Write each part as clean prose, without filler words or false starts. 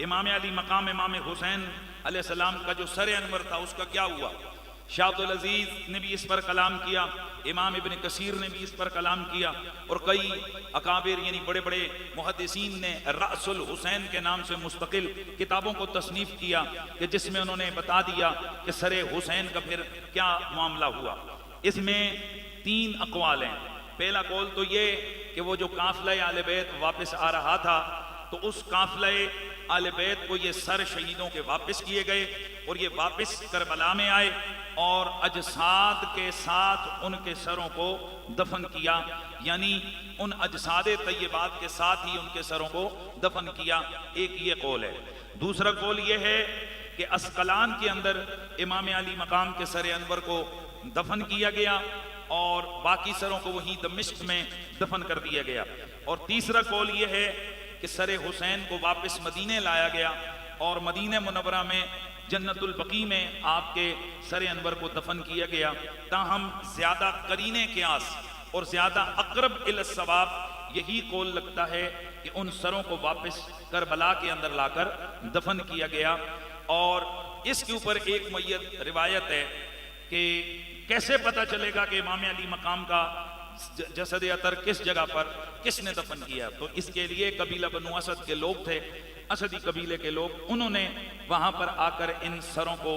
इमाम अली मकाम इमाम हुसैन अलैहिस्सलाम का जो सर अनवर था उसका क्या हुआ। शाह अब्दुल अजीज ने भी इस पर कलाम किया, इमाम इब्न कसीर ने भी इस पर कलाम किया, और कई अकाबिर यानी बड़े बड़े मुहद्दिसीन ने रअसुल हुसैन के नाम से मुस्तकिल किताबों को तसनीफ किया कि जिसमें उन्होंने बता दिया कि सरे हुसैन का फिर क्या मामला हुआ। इसमें 3 अक़वाल हैं। पहला कौल तो ये कि वो जो काफिला आले बैत वापस आ रहा था तो उस काफिला आले बैत को ये सर शहीदों के वापस किए गए और ये वापस करबला में आए और अजसाद के साथ उनके सरों को दफन किया, यानी उन अजसाद तय्यबात के साथ ही उनके सरों को दफन किया। एक ये कौल है। दूसरा कौल ये है कि अस्कलान के अंदर इमाम अली मकाम के सर अनवर को दफन किया गया और बाकी सरों को वहीं दमिश्क में दफन कर दिया गया। और तीसरा कौल ये है कि सरे हुसैन को वापस मदीने लाया गया और मदीने मुनव्वरा में जन्नतुल बकी में आपके सरे अनवर को दफन किया गया। ताहम ज्यादा करीने क़यास और ज्यादा अक़रब इल सवाब यही कौल लगता है कि उन सरों को वापस करबला के अंदर लाकर दफन किया गया। और इसके ऊपर एक मुय्यद रिवायत है कि कैसे पता चलेगा कि इमाम अली मकाम का जसद अतर किस जगह पर किसने दफन किया। तो इसके लिए कबीला बनु असद के लोग थे, असदी कबीले के लोग, उन्होंने वहां पर आकर इन सरों को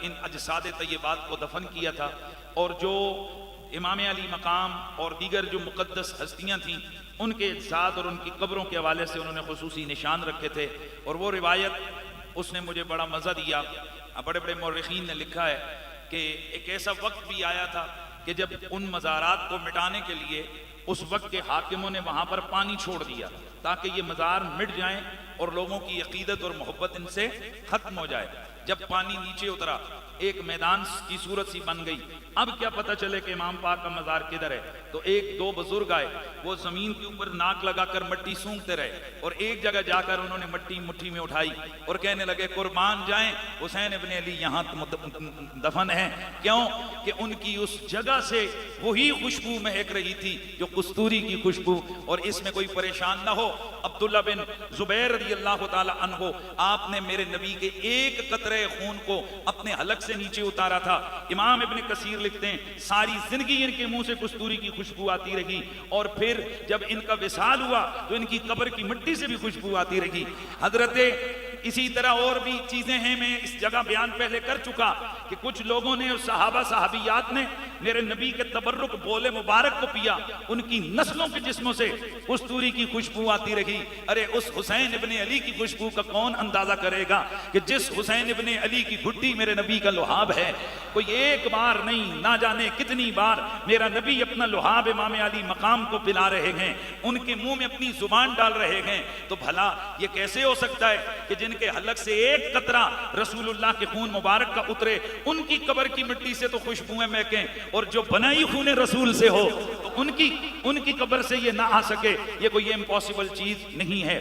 इन अजसाद तय्यबात को दफन किया था। और जो इमाम अली मकाम और दीगर जो मुक़द्दस हस्तियां थीं उनके अजसाद और उनकी कब्रों के हवाले से उन्होंने खुसूसी निशान रखे थे। और वो रिवायत उसने मुझे बड़ा मज़ा दिया। बड़े बड़े मौरख़ीन ने लिखा है कि एक ऐसा वक्त भी आया था कि जब उन मज़ारात को मिटाने के लिए उस वक्त के हाकिमों ने वहां पर पानी छोड़ दिया ताकि ये मज़ार मिट जाएं और लोगों की अकीदत और मोहब्बत इनसे खत्म हो जाए। जब पानी नीचे उतरा एक मैदान की सूरत सी बन गई। अब क्या पता चले कि इमाम पाक का मज़ार किधर है। तो 1-2 बुजुर्ग आए, वो जमीन के ऊपर नाक लगाकर मट्टी सूंघते रहे और एक जगह जाकर उन्होंने मट्टी मुट्ठी में उठाई और कहने लगे कुर्बान जाएं हुसैन इब्न अली यहाँ दफन है। क्यों कि उनकी उस जगह से वही खुशबू महक रही थी जो कस्तूरी की खुशबू। और इसमें कोई परेशान ना हो, अब्दुल्ला बिन जुबैर रज़ियल्लाहु ताला अन्हु, आपने मेरे नबी के एक कतरे खून को अपने हलक से नीचे उतारा था। इमाम इब्न कसीर लिखते हैं सारी जिंदगी इनके मुंह से कस्तूरी की खुशबू आती रही और फिर जब इनका विसाल हुआ तो इनकी कब्र की मिट्टी से भी खुशबू आती रही। हजरत इसी तरह और भी चीजें हैं, मैं इस जगह बयान पहले कर चुका कि कुछ लोगों ने और सहाबा सहाबियात ने मेरे नबी के तबर्रुक बोले मुबारक को पिया, उनकी नस्लों के जिस्मों से कस्तूरी की खुशबू आती रही। अरे उस हुसैन इब्ने अली की खुशबू का कौन अंदाजा करेगा कि जिस हुसैन इब्ने अली की घुट्टी मेरे नबी का लुहाब है। कोई एक बार नहीं, ना जाने कितनी बार मेरा नबी अपना लुहाब इमाम अली मकाम को पिला रहे हैं, उनके मुंह में अपनी जुबान डाल रहे हैं। तो भला ये कैसे हो सकता है कि जिनके हलक से एक कतरा रसूलुल्लाह के खून मुबारक का उतरे उनकी कब्र की मिट्टी से तो खुशबुएं महकें और जो बनाई खून रसूल से हो तो उनकी कब्र से ये ना आ सके। ये कोई इम्पॉसिबल चीज नहीं है।